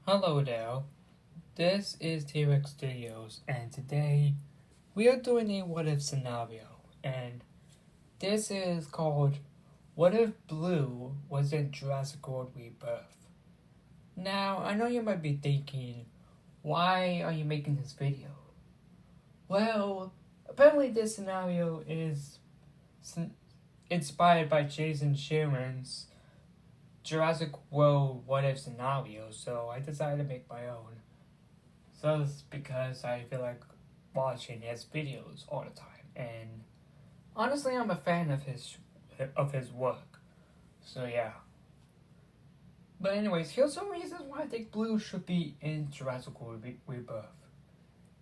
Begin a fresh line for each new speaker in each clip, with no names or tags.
Hello there, this is T-Rex Studios, and today we are doing a what if scenario, and this is called What If Blue Was in Jurassic World Rebirth. Now, I know you might be thinking, why are you making this video? Well, apparently this scenario is inspired by Jason Sharon's Jurassic World What If scenario, so I decided to make my own. So it's because I feel like watching his videos all the time, and honestly, I'm a fan of his work. So yeah. But anyways, here's some reasons why I think Blue should be in Jurassic World Rebirth.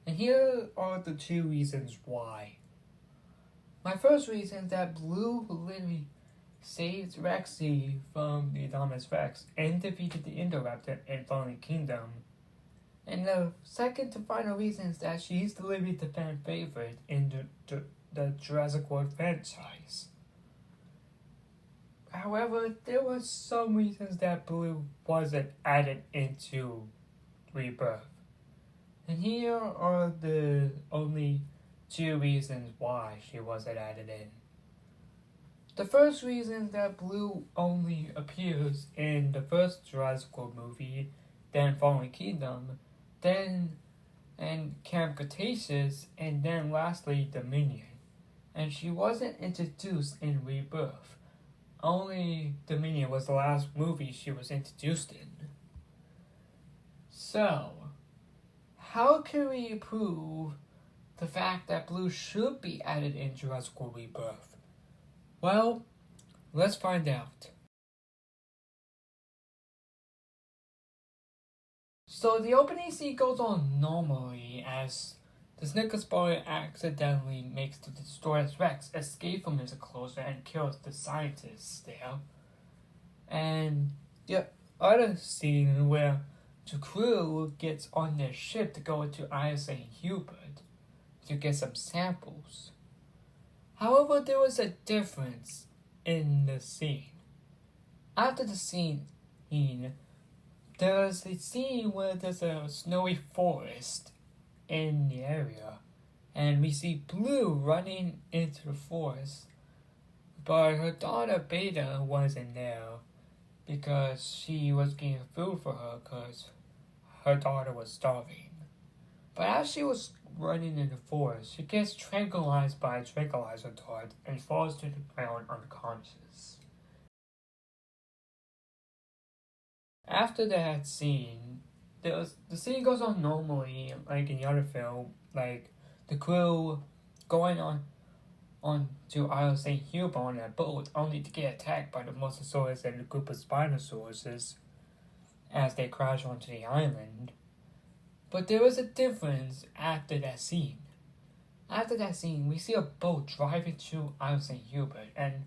And here are the two reasons why. My first reason is that Blue literally saved Rexy from the Enormous Rex and defeated the Indoraptor in Fallen Kingdom. And the second and final reason is that she's literally the fan favorite in the Jurassic World franchise. However, there were some reasons that Blue wasn't added into Rebirth. And here are the only two reasons why she wasn't added in. The first reason is that Blue only appears in the first Jurassic World movie, then Fallen Kingdom, then and Camp Cretaceous, and then lastly Dominion. And she wasn't introduced in Rebirth. Only Dominion was the last movie she was introduced in. So, how can we prove the fact that Blue should be added in Jurassic World Rebirth? Well, let's find out. So the opening scene goes on normally as the Snickers boy accidentally makes the Destroyer's Rex escape from his enclosure and kills the scientists there. And the other scene where the crew gets on their ship to go to ISA Hubert to get some samples. However, there was a difference in the scene. After the scene, there's a scene where there's a snowy forest in the area, and we see Blue running into the forest, but her daughter Beta wasn't there because she was getting food for her because her daughter was starving. But as she was running in the forest, she gets tranquilized by a tranquilizer dart and falls to the ground unconscious. After that scene, the scene goes on normally, like in the other film, like the crew going on to Isle St. Hubert on that boat, only to get attacked by the Mosasaurus and a group of Spinosauruses as they crash onto the island. But there was a difference after that scene. After that scene, we see a boat driving to Isle St. Hubert, and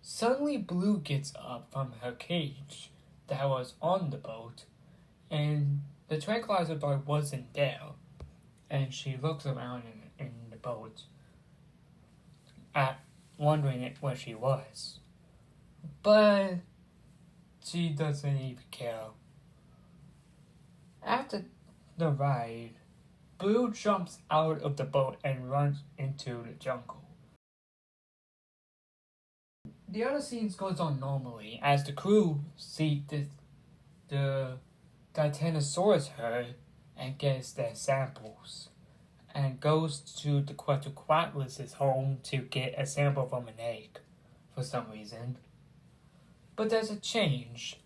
suddenly Blue gets up from her cage that was on the boat, and the tranquilizer dart wasn't there, and she looks around in the boat, wondering where she was. But she doesn't even care. After the ride, Blue jumps out of the boat and runs into the jungle. The other scenes goes on normally as the crew see the Titanosaurus herd and gets their samples and goes to the Quetzalcoatlus' home to get a sample from an egg for some reason. But there's a change.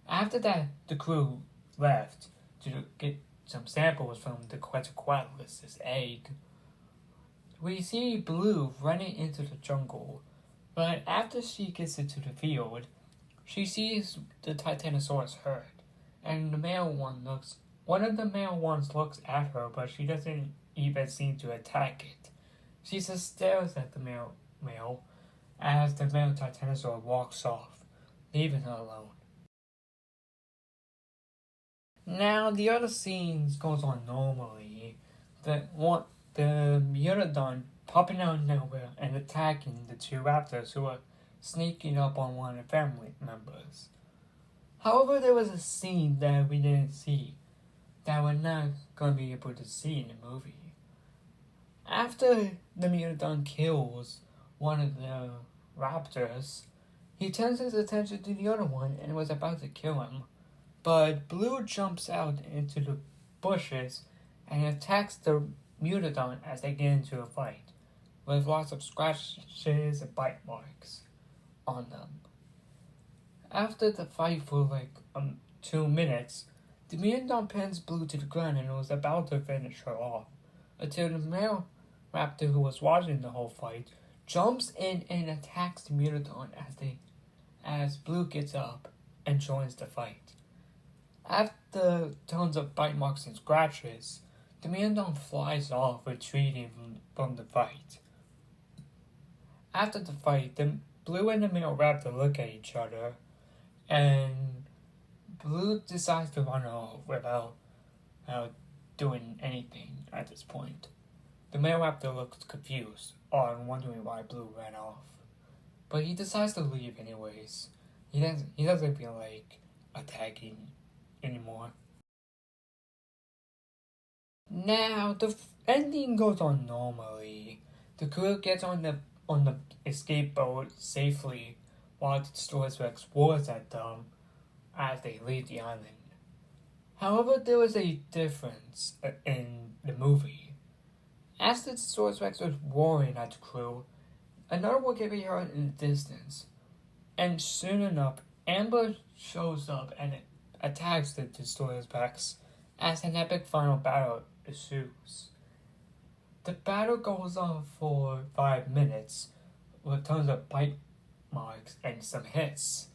After that, the crew left to get some samples from the Quetzalcoatlus' egg. We see Blue running into the jungle, but after she gets into the field, she sees the Titanosaurus herd, and one of the male ones looks at her, but she doesn't even seem to attack it. She just stares at the male as the male Titanosaur walks off, leaving her alone. Now, the other scenes goes on normally. The Megalodon popping out of nowhere and attacking the two raptors who are sneaking up on one of the family members. However, there was a scene that we didn't see that we're not going to be able to see in the movie. After the Megalodon kills one of the raptors, he turns his attention to the other one and was about to kill him. But Blue jumps out into the bushes and attacks the Megalodon as they get into a fight, with lots of scratches and bite marks on them. After the fight for 2 minutes, the Megalodon pins Blue to the ground and was about to finish her off, until the male raptor who was watching the whole fight jumps in and attacks the Megalodon as Blue gets up and joins the fight. After tons of bite marks and scratches, the Megalodon flies off, retreating from the fight. After the fight, the Blue and the male raptor look at each other, and Blue decides to run off without doing anything at this point. The male raptor looks confused and wondering why Blue ran off, but he decides to leave anyways. He doesn't feel like attacking anymore. Now the ending goes on normally. The crew gets on the escape boat safely, while the Stegosaurus Rex roars at them as they leave the island. However, there was a difference in the movie. As the Stegosaurus Rex was roaring at the crew, another one can be heard in the distance, and soon enough, Amber shows up and attacks the Stegosaurus Rex as an epic final battle ensues. The battle goes on for 5 minutes, with tons of bite marks and some hits,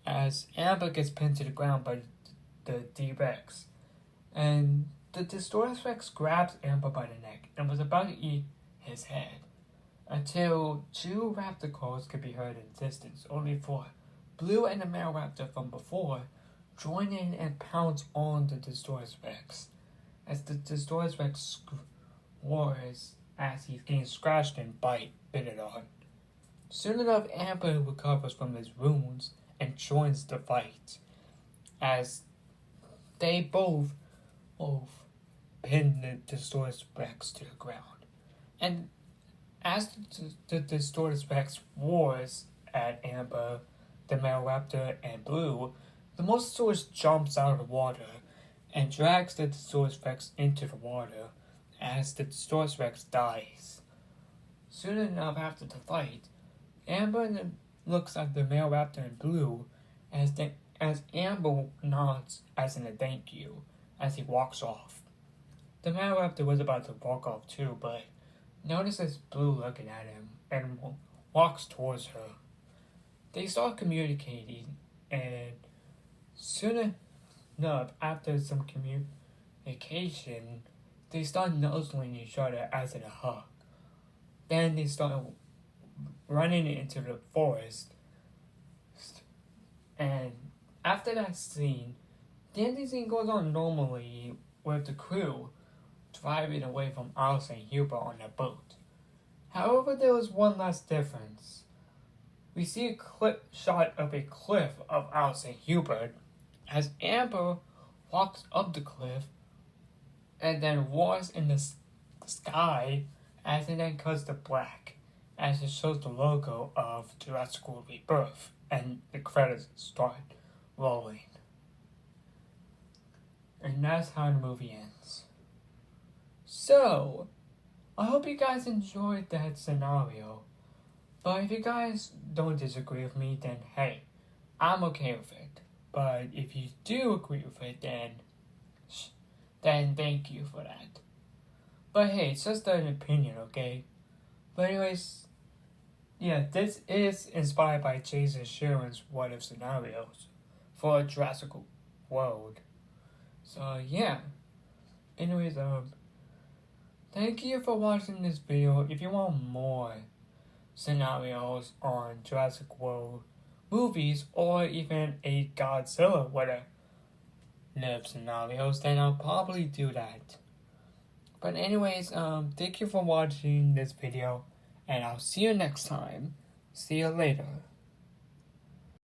as Amber gets pinned to the ground by the D-Rex, and the Stegosaurus Rex grabs Amber by the neck and was about to eat his head, until 2 raptor calls could be heard in the distance, only for Blue and the male raptor from before join in and pounce on the Stegosaurus Rex, as the Stegosaurus Rex roars as he's getting scratched and bitten on. Soon enough, Amber recovers from his wounds and joins the fight, as they both pin the Stegosaurus Rex to the ground. And as the Stegosaurus Rex roars at Amber, the male raptor, and Blue, the Mosasaurus jumps out of the water and drags the Stegosaurus Rex into the water as the Stegosaurus Rex dies. Soon enough after the fight, Amber looks at the male raptor and Blue as Amber nods as in a thank you as he walks off. The male raptor was about to walk off too, but notices Blue looking at him and walks towards her. They start communicating, and soon enough after some communication, they start nuzzling each other as in a hug. Then they start running into the forest, and after that scene, the ending scene goes on normally with the crew driving away from Alice and Hubert on their boat. However, there was one last difference. We see a clip shot of a cliff of Alice and Hubert as Amber walks up the cliff and then roars in the sky as it then cuts to black as it shows the logo of Jurassic Rebirth and the credits start rolling. And that's how the movie ends. So, I hope you guys enjoyed that scenario. But if you guys don't disagree with me, then hey, I'm okay with it. But if you do agree with it, then thank you for that. But hey, it's just an opinion, okay? But anyways, yeah, this is inspired by Jason Sharon's What If scenarios for Jurassic World. So yeah. Anyways, thank you for watching this video. If you want more scenarios on Jurassic World movies, or even a Godzilla What If scenarios, then I'll probably do that. But anyways, thank you for watching this video, and I'll see you next time. See you later.